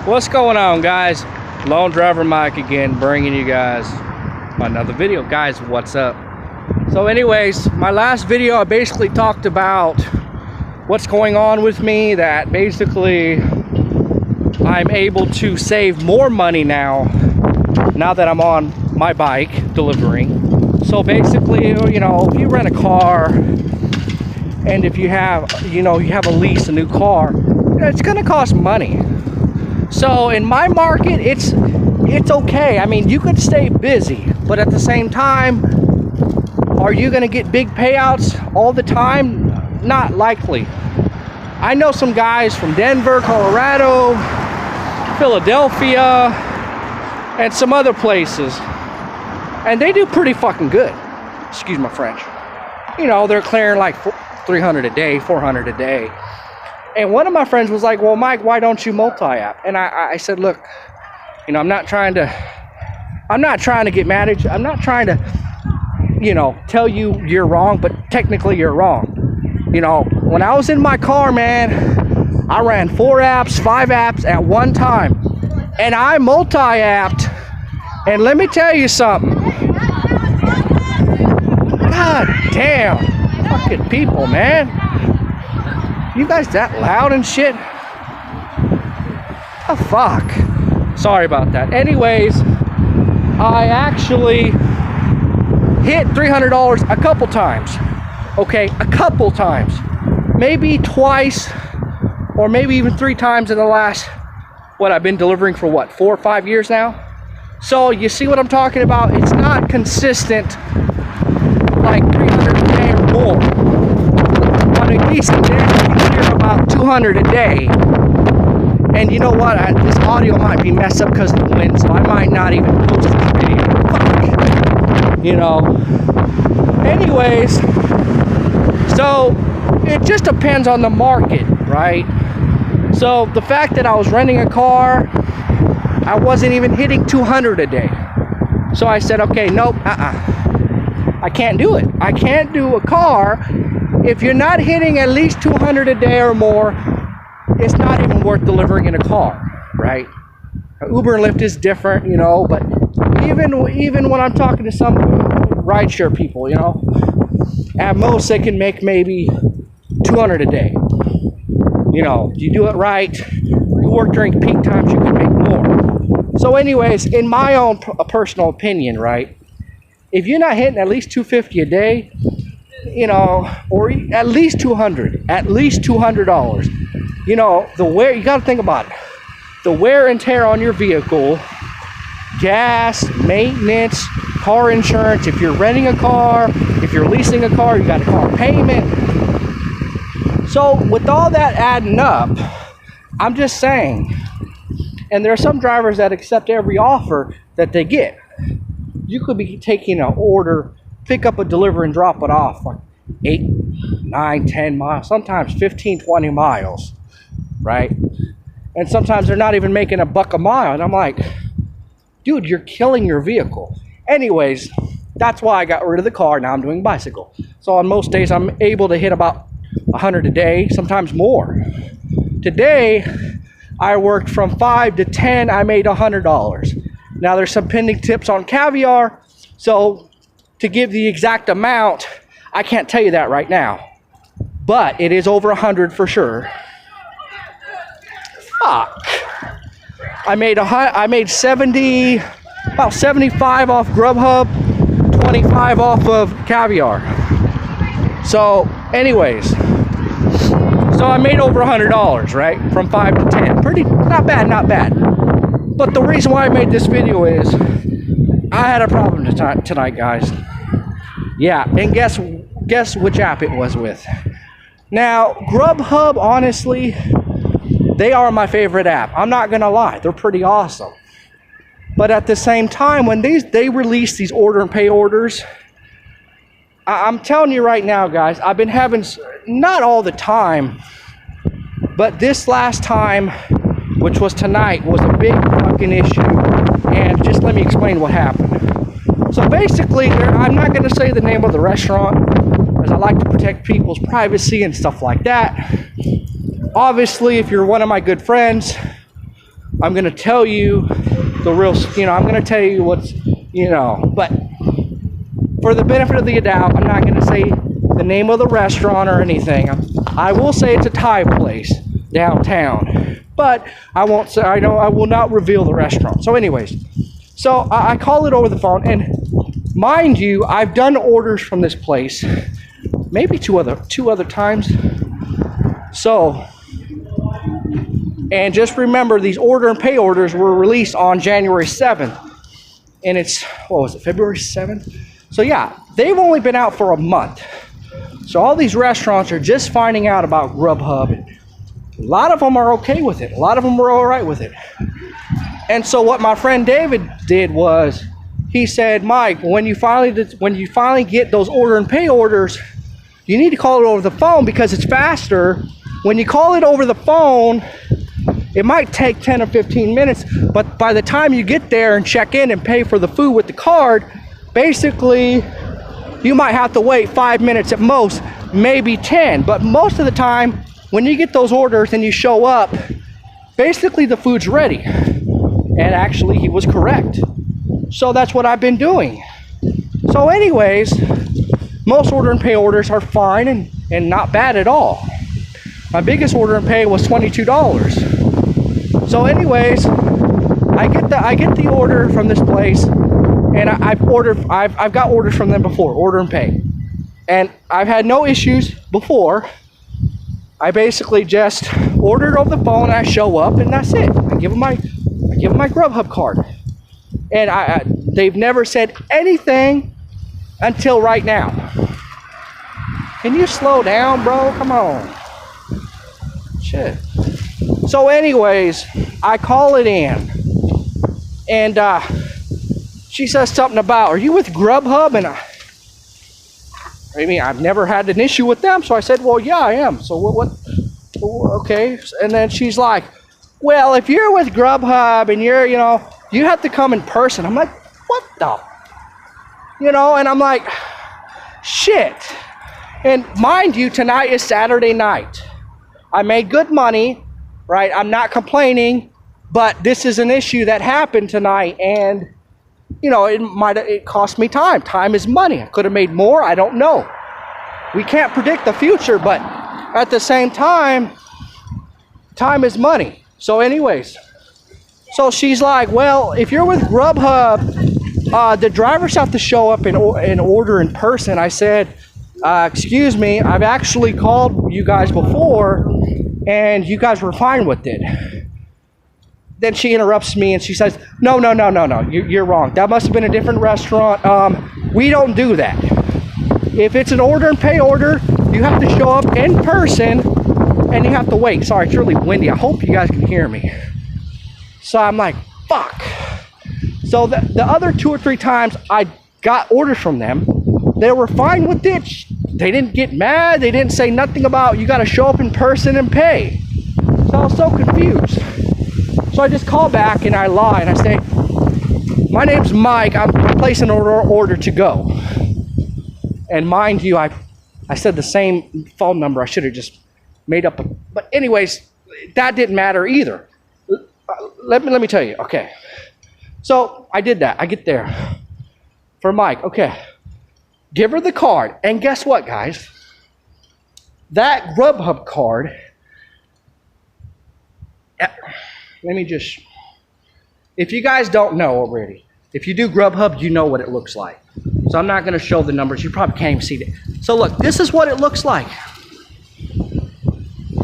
What's going on, guys? Lone Driver Mike again, bringing you guys another video. Guys, what's up? So anyways, my last video I basically talked about what's going on with me, that basically I'm able to save more money now that I'm on my bike delivering. So basically, you know, if you rent a car and if you have, you have a lease, a new car, it's gonna cost money. So in my market, it's okay. I mean, you could stay busy, but at the same time, are you gonna get big payouts all the time? Not likely. I know some guys from Denver, Colorado, Philadelphia, and some other places, and they do pretty fucking good. Excuse my French. You know, they're clearing like 300 a day, 400 a day. And one of my friends was like, well, Mike, why don't you multi-app? And I said, look, you know, I'm not trying to get mad at you. I'm not trying to, you know, tell you you're wrong, but technically you're wrong. You know, when I was in my car, man, I ran 4 apps, 5 apps at one time. And I multi-apped. And let me tell you something. God damn. Fucking people, man. You guys that loud and shit? Oh, fuck. Sorry about that. Anyways, I actually hit $300 a couple times. Okay, a couple times. Maybe twice or maybe even 3 times in the last, what, I've been delivering for what, 4 or 5 years now? So you see what I'm talking about? It's not consistent like 300 a day or more. On a decent day, you can hear about 200 a day. And you know what? This audio might be messed up because of the wind, so I might not even post this video. Fuck. You know. Anyways, so it just depends on the market, right? So the fact that I was renting a car, I wasn't even hitting 200 a day. So I said, okay, nope, I can't do it. I can't do a car. If you're not hitting at least 200 a day or more, it's not even worth delivering in a car, right? Uber and Lyft is different, you know, but even when I'm talking to some rideshare people, you know, at most they can make maybe 200 a day. You know, you do it right, you work during peak times, you can make more. So anyways, in my own personal opinion, right, if you're not hitting at least 250 a day, you know, or at least $200, you know, you got to think about it. The wear and tear on your vehicle, gas, maintenance, car insurance. If you're renting a car, if you're leasing a car, you got a car payment. So with all that adding up, I'm just saying, and there are some drivers that accept every offer that they get. You could be taking an order, pick up a deliver and drop it off like 8, 9, 10 miles, sometimes 15, 20 miles, right? And sometimes they're not even making $1 a mile. And I'm like, dude, you're killing your vehicle. Anyways, that's why I got rid of the car. Now I'm doing bicycle. So on most days, I'm able to hit about 100 a day, sometimes more. Today, I worked from 5 to 10. I made $100. Now there's some pending tips on caviar. So to give the exact amount, I can't tell you that right now. But it is over 100 for sure. Fuck. I made 70, about 75 off Grubhub, 25 off of caviar. So anyways, so I made over $100, right? From 5 to 10. Pretty, not bad, not bad. But the reason why I made this video is I had a problem tonight, guys. Yeah, and guess which app it was with. Now, Grubhub, honestly, they are my favorite app. I'm not gonna lie, they're pretty awesome. But at the same time, when they release these order and pay orders, I'm telling you right now, guys, I've been having, not all the time, but this last time, which was tonight, was a big fucking issue. And just let me explain what happened. So basically, I'm not going to say the name of the restaurant, because I like to protect people's privacy and stuff like that. Obviously, if you're one of my good friends, I'm going to tell you the real, I'm going to tell you what's, but for the benefit of the doubt, I'm not going to say the name of the restaurant or anything. I will say it's a Thai place downtown, but I won't say, I will not reveal the restaurant. So anyways, so I call it over the phone, and mind you, I've done orders from this place maybe two other times. So, and just remember, these order and pay orders were released on January 7th, and it's, what was it, February 7th? So yeah, they've only been out for a month. So all these restaurants are just finding out about Grubhub. A lot of them are okay with it. A lot of them were all right with it. And so what my friend David did was, he said, Mike, when you finally get those order and pay orders, you need to call it over the phone because it's faster. When you call it over the phone, it might take 10 or 15 minutes, but by the time you get there and check in and pay for the food with the card, basically, you might have to wait 5 minutes at most, maybe 10. But most of the time, when you get those orders and you show up, basically the food's ready. And actually, he was correct. So that's what I've been doing. So anyways, most order and pay orders are fine and not bad at all. My biggest order and pay was $22. So anyways, I get the order from this place, and I've got orders from them before, order and pay. And I've had no issues before. I basically just ordered over the phone, I show up, and that's it. I give them my Grubhub card. And they've never said anything until right now. Can you slow down, bro? Come on. Shit. So anyways, I call it in, and she says something about, are you with Grubhub? And I've never had an issue with them, so I said, well, yeah, I am. So what okay. And then she's like, well, if you're with Grubhub and you're, you have to come in person. I'm like, what the? And I'm like, shit. And mind you, tonight is Saturday night. I made good money, right? I'm not complaining, but this is an issue that happened tonight, and it cost me time. Time is money. I could have made more. I don't know. We can't predict the future, but at the same time, time is money. So anyways, so she's like, well, if you're with Grubhub, the drivers have to show up and order in person. I said, excuse me, I've actually called you guys before, and you guys were fine with it. Then she interrupts me and she says, no, you're wrong. That must have been a different restaurant. We don't do that. If it's an order and pay order, you have to show up in person and you have to wait. Sorry, it's really windy. I hope you guys can hear me. So I'm like, fuck. So the other 2 or 3 times I got orders from them, they were fine with it. They didn't get mad. They didn't say nothing about you got to show up in person and pay. So I was so confused. So I just call back and I lie and I say, my name's Mike. I'm placing an order to go. And mind you, I said the same phone number. I should have just made up. But anyways, that didn't matter either. Let me tell you. Okay. So I did that. I get there for Mike. Okay. Give her the card. And guess what, guys? That Grubhub card, if you guys don't know already, if you do Grubhub, you know what it looks like. So I'm not going to show the numbers. You probably can't even see it. So look, this is what it looks like.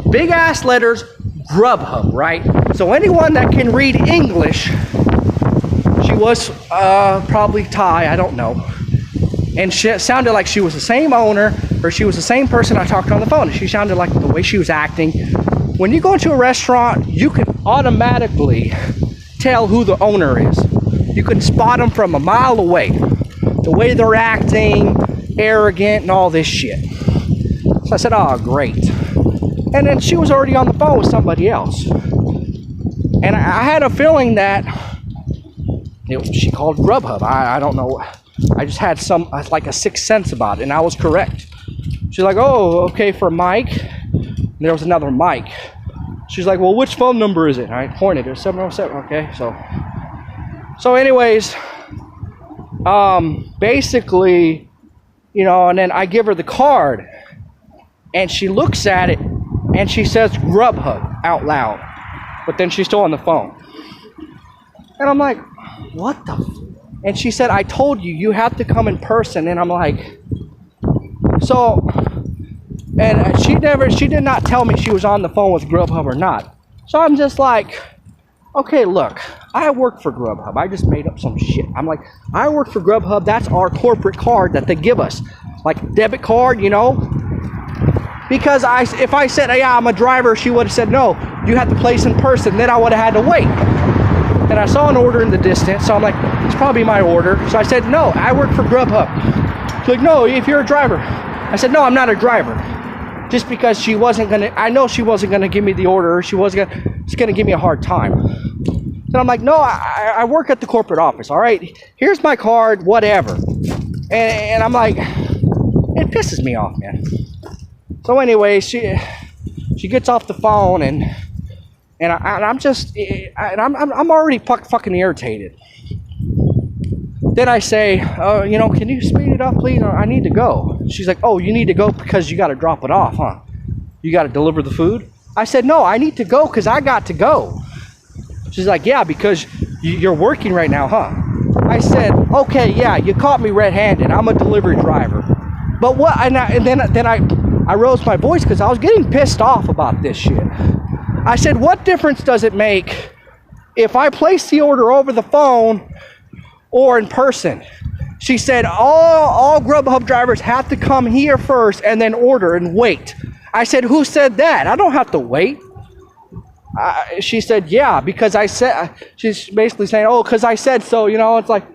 Big ass letters, Grubhub, right? So anyone that can read English, she was probably Thai, I don't know. And she sounded like she was the same owner, or she was the same person I talked to on the phone. She sounded like the way she was acting. When you go into a restaurant, you can automatically tell who the owner is. You can spot them from a mile away. The way they're acting, arrogant, and all this shit. So I said, oh, great. And then she was already on the phone with somebody else. And I had a feeling that she called Grubhub. I don't know. I just had like a sixth sense about it, and I was correct. She's like, oh, okay, for Mike. And there was another Mike. She's like, well, which phone number is it? And I pointed it, 707. Okay, so anyways, basically, you know, and then I give her the card, and she looks at it, and she says Grubhub out loud, but then she's still on the phone. And I'm like, what the? And she said, I told you, you have to come in person. And I'm like, so, and she did not tell me she was on the phone with Grubhub or not. So I'm just like, okay, look, I work for Grubhub. I just made up some shit. I'm like, I work for Grubhub. That's our corporate card that they give us. Like debit card, you know? Because if I said, yeah, I'm a driver, she would have said, no, you have to place in person. Then I would have had to wait. And I saw an order in the distance, so I'm like, it's probably my order. So I said, no, I work for Grubhub. She's like, no, if you're a driver. I said, no, I'm not a driver. Just because she wasn't gonna, I know she wasn't gonna give me the order. She was gonna give me a hard time. So I'm like, no, I work at the corporate office, all right? Here's my card, whatever. And I'm like, it pisses me off, man. So anyway, she gets off the phone and I'm already fucking irritated. Then I say, you know, can you speed it up, please? I need to go. She's like, oh, you need to go because you got to drop it off, huh? You got to deliver the food? I said, no, I need to go because I got to go. She's like, yeah, because you're working right now, huh? I said, okay, yeah, you caught me red-handed. I'm a delivery driver. But what? And then I rose my voice because I was getting pissed off about this shit. I said, what difference does it make if I place the order over the phone or in person? She said, all Grubhub drivers have to come here first and then order and wait. I said, who said that? I don't have to wait. She said, yeah, because I said, she's basically saying, oh, because I said so, you know. It's like,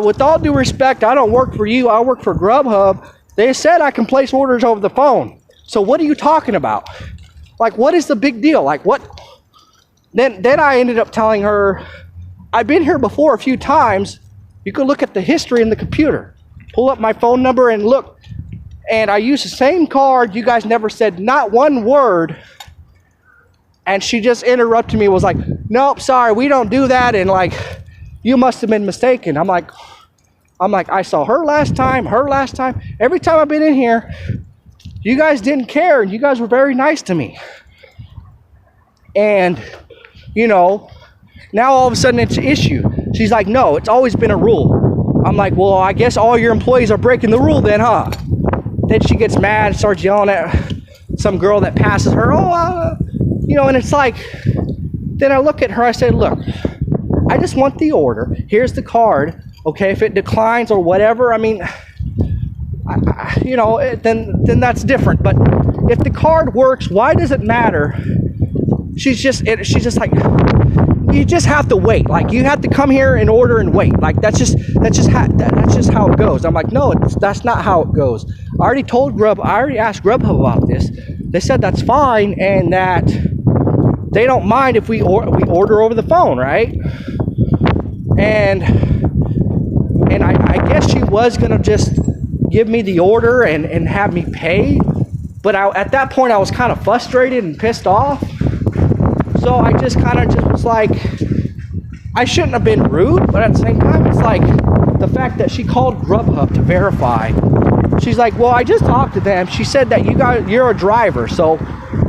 with all due respect, I don't work for you. I work for Grubhub. They said I can place orders over the phone. So what are you talking about? Like, what is the big deal? Like, what? Then I ended up telling her, I've been here before a few times. You can look at the history in the computer. Pull up my phone number and look. And I used the same card. You guys never said not one word. And she just interrupted me, was like, nope, sorry, we don't do that. And like, you must have been mistaken. I'm like, I saw her last time. Every time I've been in here, you guys didn't care, and you guys were very nice to me. And, you know, now all of a sudden it's an issue. She's like, no, it's always been a rule. I'm like, well, I guess all your employees are breaking the rule then, huh? Then she gets mad and starts yelling at some girl that passes her. You know, and it's like, then I look at her, I say, look, I just want the order. Here's the card. Okay, if it declines or whatever, I mean, you know, then that's different. But if the card works, why does it matter? She's just like, you just have to wait. Like, you have to come here and order and wait. Like, that's just how it goes. I'm like, no, that's not how it goes. I already asked Grubhub about this. They said that's fine and that they don't mind if we order over the phone, right? And I guess she was gonna just give me the order and have me pay, but at that point I was kind of frustrated and pissed off. So I just was like, I shouldn't have been rude, but at the same time, it's like the fact that she called Grubhub to verify. She's like, well, I just talked to them. She said that you're a driver, so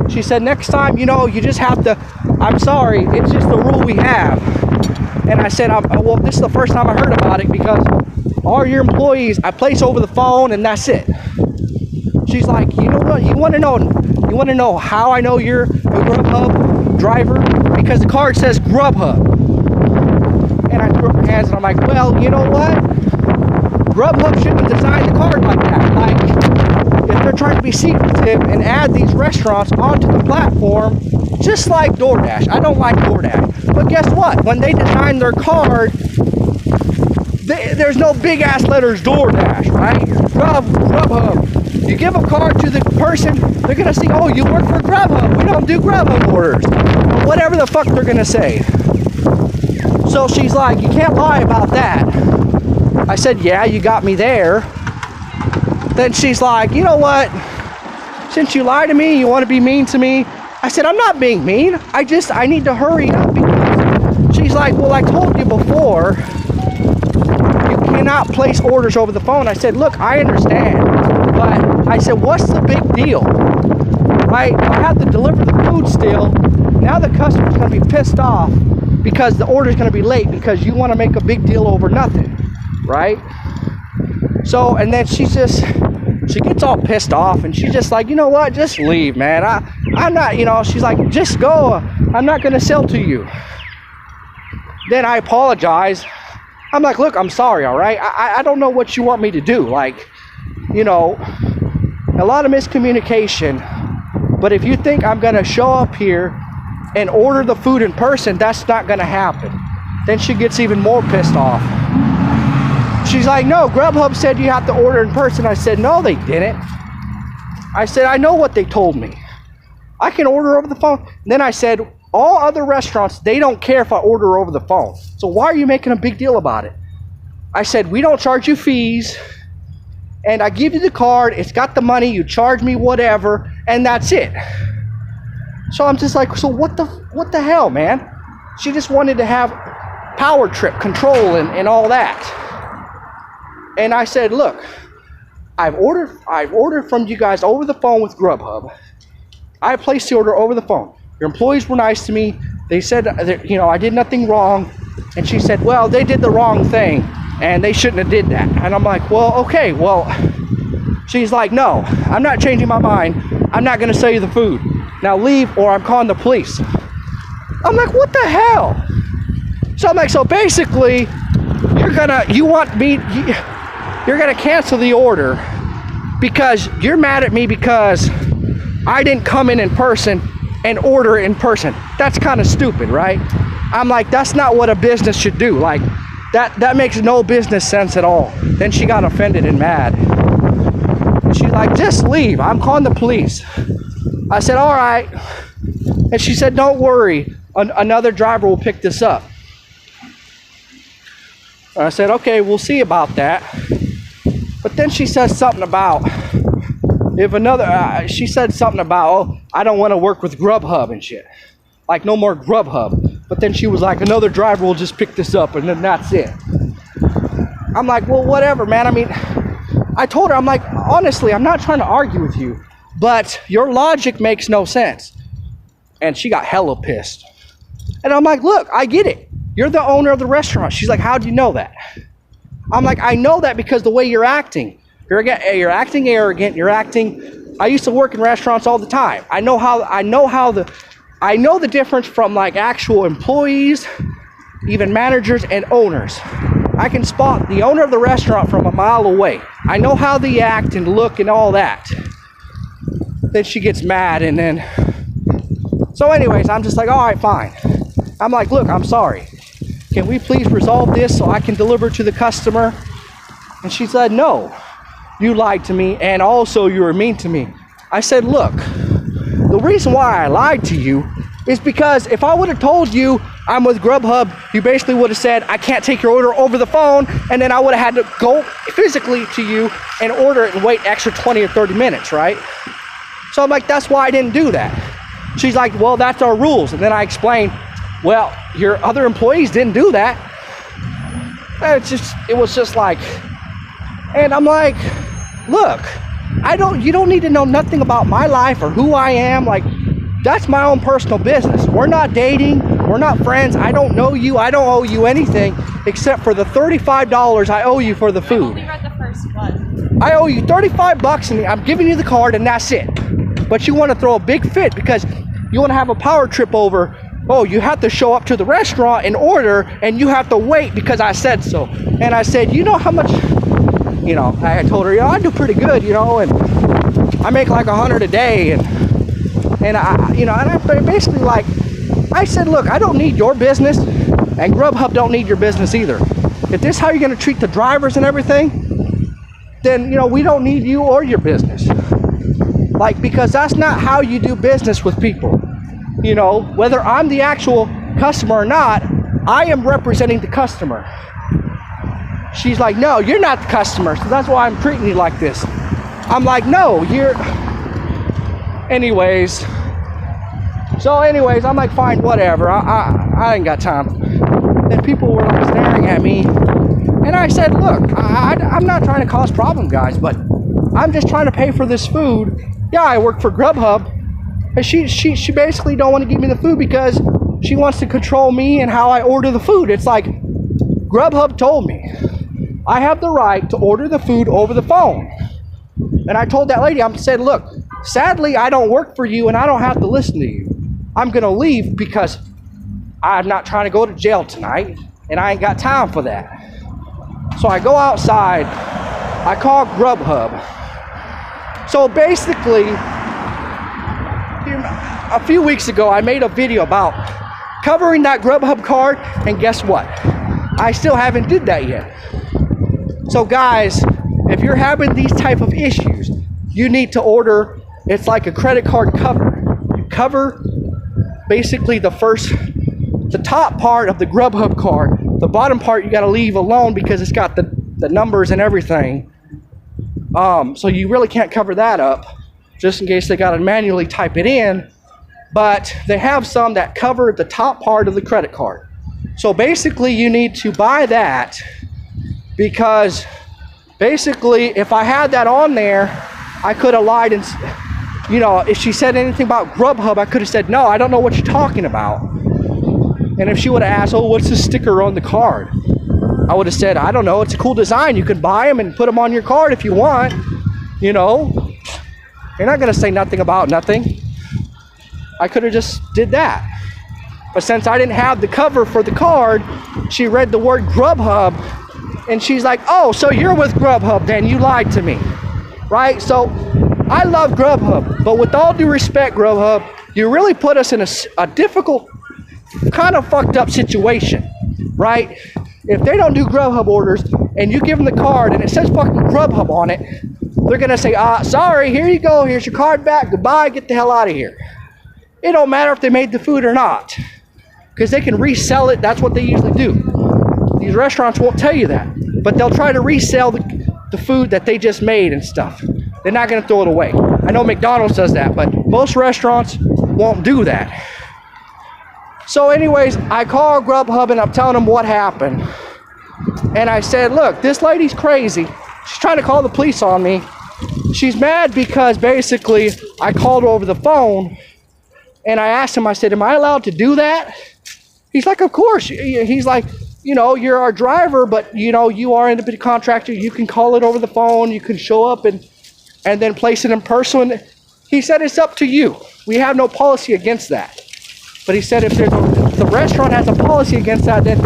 she said next time, you know, you just have to. I'm sorry, it's just the rule we have. And I said, well, this is the first time I heard about it because all your employees, I place over the phone and that's it. She's like, you know what? You want to know how I know you're a Grubhub driver? Because the card says Grubhub. And I threw up my hands and I'm like, well, you know what? Grubhub shouldn't have designed the card like that. Like, if they're trying to be secretive and add these restaurants onto the platform, just like Doordash. I don't like Doordash. But guess what? When they design their card, there's no big ass letters Doordash, right? Grubhub. You give a card to the person, they're gonna say, oh, you work for Grubhub. We don't do Grubhub orders. Or whatever the fuck they're gonna say. So she's like, you can't lie about that. I said, yeah, you got me there. Then she's like, you know what? Since you lied to me, you want to be mean to me. I I said, I'm not being mean. I need to hurry up. Because she's like, well, I told you before, you cannot place orders over the phone. I said, look, I understand. But I said, what's the big deal? Right? I have to deliver the food still. Now the customer's going to be pissed off because the order's going to be late because you want to make a big deal over nothing. Right? So, and then she gets all pissed off and she's just like, you know what? Just leave, man. I'm not, you know, she's like, just go. I'm not going to sell to you. Then I apologize. I'm like, look, I'm sorry, all right? I don't know what you want me to do. Like, you know, a lot of miscommunication. But if you think I'm going to show up here and order the food in person, that's not going to happen. Then she gets even more pissed off. She's like, no, Grubhub said you have to order in person. I said, no, they didn't. I said, I know what they told me. I can order over the phone. And then I said, all other restaurants, they don't care if I order over the phone. So why are you making a big deal about it? I said, we don't charge you fees. And I give you the card. It's got the money. You charge me whatever. And that's it. So I'm just like, so what the hell, man? She just wanted to have power trip control and all that. And I said, look, I've ordered from you guys over the phone with Grubhub. I placed the order over the phone. Your employees were nice to me. They said that, you know, I did nothing wrong. And she said, well, they did the wrong thing and they shouldn't have did that. And I'm like, well, okay, well, she's like, no, I'm not changing my mind. I'm not going to sell you the food. Now leave or I'm calling the police. I'm like, what the hell? So I'm like, so basically, you're gonna cancel the order because you're mad at me because I didn't come in person and order in person. That's kind of stupid, right? I'm like, that's not what a business should do. Like, that makes no business sense at all. Then she got offended and mad. And she's like, just leave. I'm calling the police. I said, all right. And she said, don't worry. Another driver will pick this up. I said, okay, we'll see about that. But then she says something about, she said something about, oh, I don't want to work with Grubhub and shit. Like, no more Grubhub. But then she was like, another driver will just pick this up and then that's it. I'm like, well, whatever, man. I mean, I told her, I'm like, honestly, I'm not trying to argue with you, but your logic makes no sense. And she got hella pissed. And I'm like, look, I get it. You're the owner of the restaurant. She's like, how do you know that? I'm like, I know that because the way you're acting. You're acting arrogant. I used to work in restaurants all the time. I know the difference from like actual employees, even managers and owners. I can spot the owner of the restaurant from a mile away. I know how they act and look and all that. Then she gets mad and then, so anyways, I'm just like, all right, fine. I'm like, look, I'm sorry. Can we please resolve this so I can deliver to the customer? And she said, no, you lied to me and also you were mean to me. I said, look, the reason why I lied to you is because if I would have told you I'm with Grubhub, you basically would have said, I can't take your order over the phone, and then I would have had to go physically to you and order it and wait extra 20 or 30 minutes, right? So I'm like, that's why I didn't do that. She's like, well, that's our rules. And then I explained, well, your other employees didn't do that. It was just like, and I'm like, look, you don't need to know nothing about my life or who I am. Like, that's my own personal business. We're not dating. We're not friends. I don't know you. I don't owe you anything except for the $35 I owe you for the food. I only read the first one. I owe you $35 and I'm giving you the card and that's it. But you want to throw a big fit because you want to have a power trip over, oh, you have to show up to the restaurant and order and you have to wait because I said so. And I said, you know how much, you know, I told her, you know, I do pretty good, you know, and I make like 100 a day and I, you know, and I basically like, I said, look, I don't need your business and Grubhub don't need your business either. If this is how you're going to treat the drivers and everything, then, you know, we don't need you or your business. Like, because that's not how you do business with people. You know, whether I'm the actual customer or not, I am representing the customer. She's like, no, you're not the customer, so that's why I'm treating you like this. I'm like, no, you're... Anyways, So anyways, I'm like, fine, whatever. I ain't got time. And people were like staring at me. And I said, look, I'm not trying to cause problem, guys, but I'm just trying to pay for this food. Yeah, I work for Grubhub. And she basically don't want to give me the food because she wants to control me and how I order the food. It's like, Grubhub told me I have the right to order the food over the phone. And I told that lady, I said, look, sadly, I don't work for you and I don't have to listen to you. I'm going to leave because I'm not trying to go to jail tonight and I ain't got time for that. So I go outside, I call Grubhub. So basically, a few weeks ago, I made a video about covering that Grubhub card, and guess what? I still haven't did that yet. So guys, if you're having these type of issues, you need to order, it's like a credit card cover. You cover basically the top part of the Grubhub card. The bottom part you got to leave alone because it's got the numbers and everything. So you really can't cover that up just in case they got to manually type it in. But they have some that cover the top part of the credit card. So basically you need to buy that because basically if I had that on there, I could have lied and, you know, if she said anything about Grubhub, I could have said, no, I don't know what you're talking about. And if she would have asked, oh, what's the sticker on the card? I would have said, I don't know, it's a cool design. You can buy them and put them on your card if you want. You know, you're not going to say nothing about nothing. I could have just did that. But since I didn't have the cover for the card, she read the word Grubhub and she's like, oh, so you're with Grubhub then, you lied to me, right? So I love Grubhub, but with all due respect, Grubhub, you really put us in a difficult, kind of fucked up situation, right? If they don't do Grubhub orders and you give them the card and it says fucking Grubhub on it, they're gonna say, sorry, here you go, here's your card back, goodbye, get the hell out of here. It don't matter if they made the food or not, because they can resell it. That's what they usually do. These restaurants won't tell you that, but they'll try to resell the food that they just made and stuff. They're not gonna throw it away. I know McDonald's does that, but most restaurants won't do that. So anyways, I call Grubhub and I'm telling them what happened. And I said, look, this lady's crazy. She's trying to call the police on me. She's mad because basically I called her over the phone and I asked him, I said, am I allowed to do that? He's like, of course. He's like, you know, you're our driver, but you know, you are an independent contractor. You can call it over the phone. You can show up and then place it in person. He said, it's up to you. We have no policy against that. But he said, if the restaurant has a policy against that, then,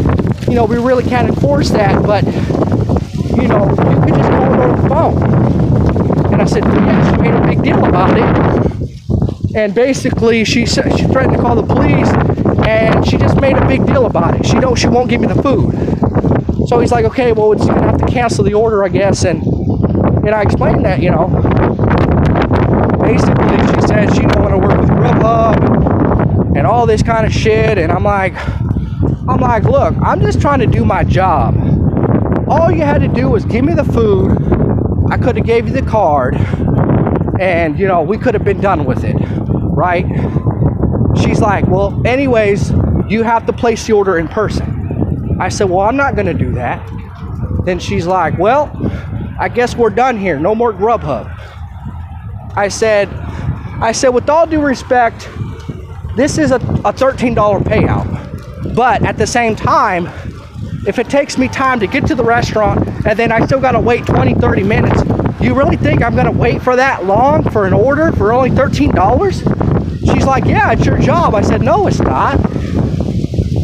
you know, we really can't enforce that. But, you know, you can just call it over the phone. And I said, yeah, she made a big deal about it. And basically, she threatened to call the police, and she just made a big deal about it. She won't give me the food. So he's like, okay, well, it's gonna have to cancel the order, I guess. And I explained that, you know. Basically, she said she don't want to work with Grubhub and all this kind of shit. And I'm like, look, I'm just trying to do my job. All you had to do was give me the food. I could have gave you the card, and you know, we could have been done with it, right? She's like, well, anyways, you have to place the order in person. I said, well, I'm not gonna do that. Then she's like, well, I guess we're done here, no more Grubhub. I said, with all due respect, this is a $13 payout. But at the same time, if it takes me time to get to the restaurant and then I still gotta wait 20, 30 minutes, you really think I'm gonna wait for that long for an order for only $13? She's like, yeah, it's your job. I said, no, it's not.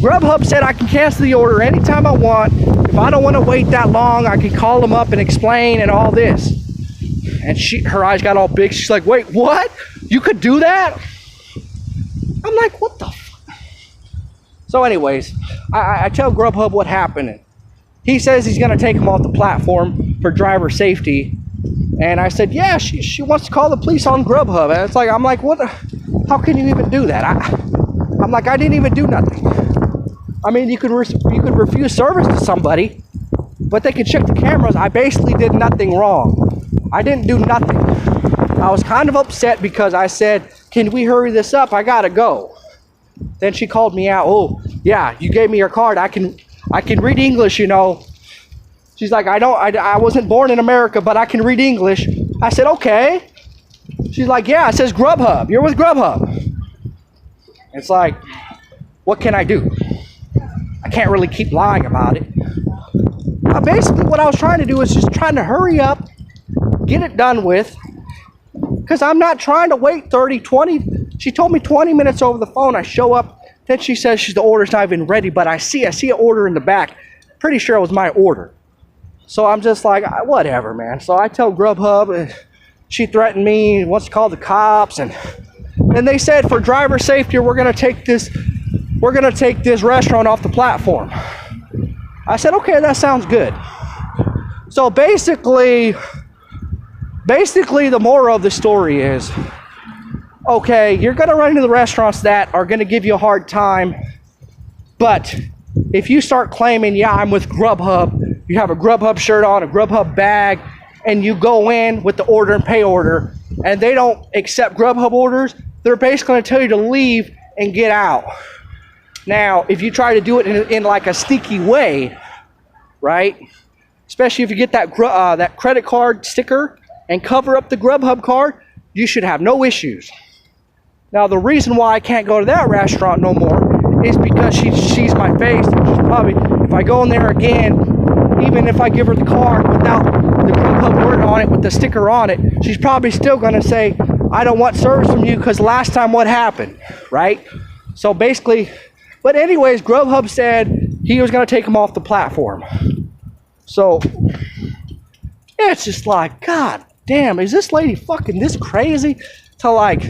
Grubhub said I can cancel the order anytime I want. If I don't want to wait that long, I can call them up and explain and all this. And her eyes got all big. She's like, wait, what? You could do that? I'm like, what the fuck? So anyways, I tell Grubhub what happened. He says he's going to take him off the platform for driver safety. And I said, yeah, she wants to call the police on Grubhub. And it's like, I'm like, what? How can you even do that? I'm like, I didn't even do nothing. I mean, you could refuse service to somebody, but they could check the cameras. I basically did nothing wrong. I didn't do nothing. I was kind of upset because I said, can we hurry this up? I gotta go. Then she called me out. Oh, yeah, you gave me your card. I can read English, you know. She's like, I wasn't born in America, but I can read English. I said, okay. She's like, yeah, it says Grubhub. You're with Grubhub. It's like, what can I do? I can't really keep lying about it. Basically, what I was trying to do is just trying to hurry up, get it done with, because I'm not trying to wait 30, 20. She told me 20 minutes over the phone. I show up. Then she says the order's not even ready, but I see an order in the back. Pretty sure it was my order. So I'm just like, whatever, man. So I tell Grubhub, she threatened me, wants to call the cops, and they said for driver safety, we're gonna take this restaurant off the platform. I said, okay, that sounds good. So basically the moral of the story is, okay, you're gonna run into the restaurants that are gonna give you a hard time, but if you start claiming, yeah, I'm with Grubhub, you have a Grubhub shirt on, a Grubhub bag, and you go in with the order and pay order, and they don't accept Grubhub orders, they're basically gonna tell you to leave and get out. Now, if you try to do it in like a sneaky way, right? Especially if you get that credit card sticker and cover up the Grubhub card, you should have no issues. Now, the reason why I can't go to that restaurant no more is because she sees my face. And she's probably, if I go in there again, even if I give her the card without the Grubhub word on it, with the sticker on it, she's probably still going to say, I don't want service from you because last time what happened, right? So basically, but anyways, Grubhub said he was going to take him off the platform. So it's just like, God damn, is this lady fucking this crazy to like,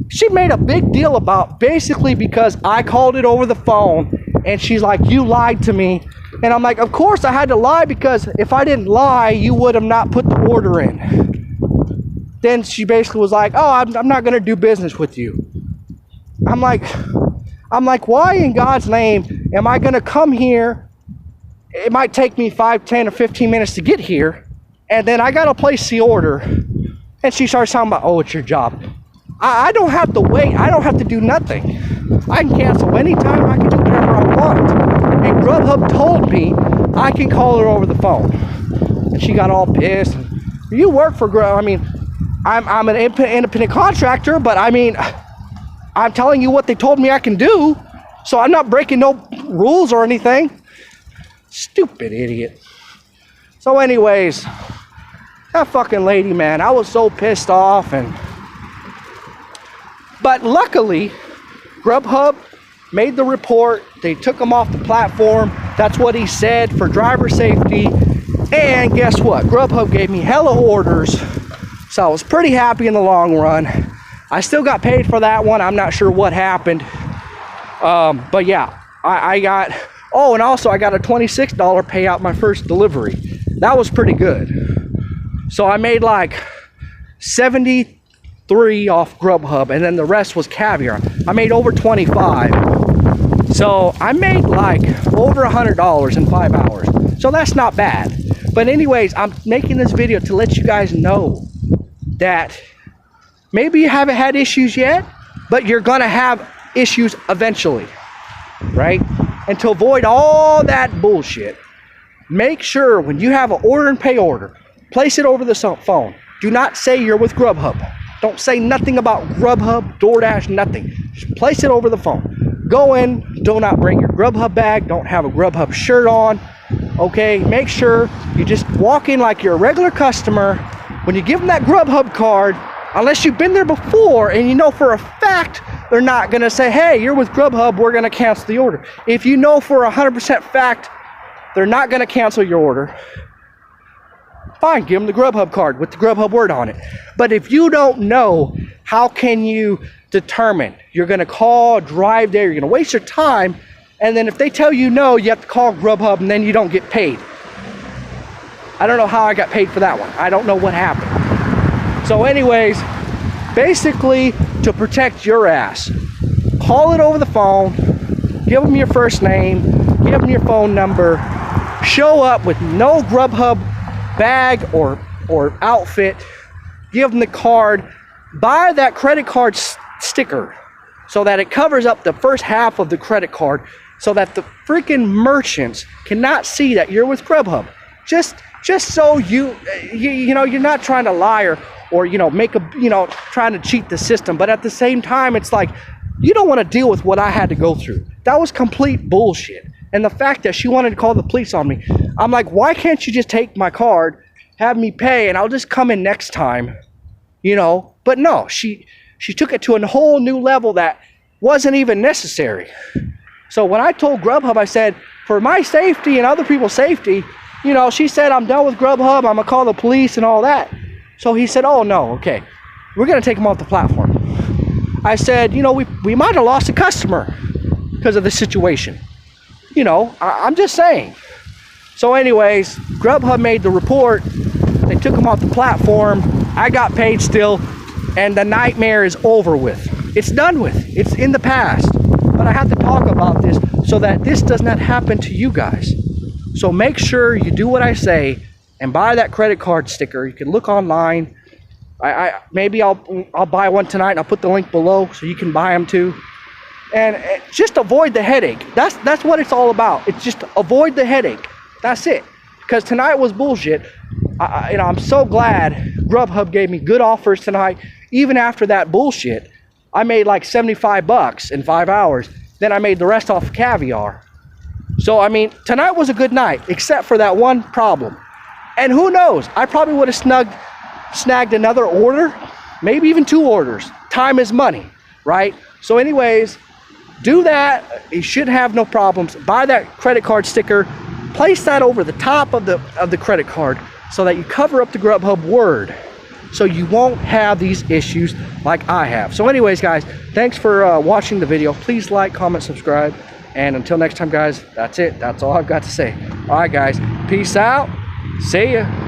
she made a big deal about basically because I called it over the phone and she's like, you lied to me. And I'm like, of course I had to lie, because if I didn't lie, you would have not put the order in. Then she basically was like, oh, I'm not going to do business with you. I'm like, why in God's name am I going to come here? It might take me 5, 10, or 15 minutes to get here, and then I got to place the order. And she starts talking about, oh, it's your job. I don't have to wait. I don't have to do nothing. I can cancel anytime. I can do whatever I want. And Grubhub told me I can call her over the phone. And she got all pissed. You work for Grubhub. I mean, I'm an independent contractor, but I mean, I'm telling you what they told me I can do. So I'm not breaking no rules or anything. Stupid idiot. So anyways, that fucking lady, man, I was so pissed off. But luckily, Grubhub made the report. They took him off the platform. That's what he said, for driver safety. And guess what? Grubhub gave me hella orders. So I was pretty happy in the long run. I still got paid for that one. I'm not sure what happened. But yeah, I got, oh, and also I got a $26 payout my first delivery. That was pretty good. So I made like 73 off Grubhub, and then the rest was caviar. I made over 25. So I made like over $100 in 5 hours. So that's not bad. But anyways, I'm making this video to let you guys know that maybe you haven't had issues yet, but you're gonna have issues eventually, right? And to avoid all that bullshit, make sure when you have an order and pay order, place it over the phone. Do not say you're with Grubhub. Don't say nothing about Grubhub, Doordash, nothing. Just place it over the phone. Go in, do not bring your Grubhub bag, don't have a Grubhub shirt on, okay? Make sure you just walk in like you're a regular customer. When you give them that Grubhub card, unless you've been there before and you know for a fact they're not going to say, hey, you're with Grubhub, we're going to cancel the order. If you know for 100% fact they're not going to cancel your order, fine, give them the Grubhub card with the Grubhub word on it. But if you don't know, how can you determine? You're going to call, drive there, you're going to waste your time, and then if they tell you no, you have to call Grubhub and then you don't get paid. I don't know how I got paid for that one. I don't know what happened. So anyways, basically to protect your ass, call it over the phone, give them your first name, give them your phone number, show up with no Grubhub bag or outfit, give them the card, buy that credit card sticker so that it covers up the first half of the credit card so that the freaking merchants cannot see that you're with Grubhub. Just so you know, you're not trying to lie or you know, make a, you know, trying to cheat the system, but at the same time, it's like, you don't want to deal with what I had to go through. That was complete bullshit. And the fact that she wanted to call the police on me, I'm like, why can't you just take my card, have me pay, and I'll just come in next time, you know? But no, she took it to a whole new level that wasn't even necessary. So when I told Grubhub, I said, for my safety and other people's safety, you know, she said, I'm done with Grubhub, I'm gonna call the police and all that. So he said, oh no, okay, we're gonna take him off the platform. I said, you know, we might have lost a customer because of the situation. You know, I'm just saying. So anyways, Grubhub made the report. They took him off the platform. I got paid still, and the nightmare is over with. It's done with. It's in the past. But I have to talk about this so that this does not happen to you guys. So make sure you do what I say and buy that credit card sticker. You can look online. Maybe I'll buy one tonight, and I'll put the link below so you can buy them too. And just avoid the headache. That's what it's all about. It's just avoid the headache. That's it. Because tonight was bullshit. You know, I'm so glad Grubhub gave me good offers tonight. Even after that bullshit, I made like 75 bucks in 5 hours. Then I made the rest off caviar. So I mean, tonight was a good night, except for that one problem. And who knows? I probably would have snagged another order, maybe even 2 orders. Time is money, right? So anyways, do that. You should have no problems. Buy that credit card sticker. Place that over the top of the credit card so that you cover up the Grubhub word, so you won't have these issues like I have. So anyways, guys, thanks for watching the video. Please like, comment, subscribe, and until next time, guys, that's it. That's all I've got to say. All right, guys, peace out. See ya.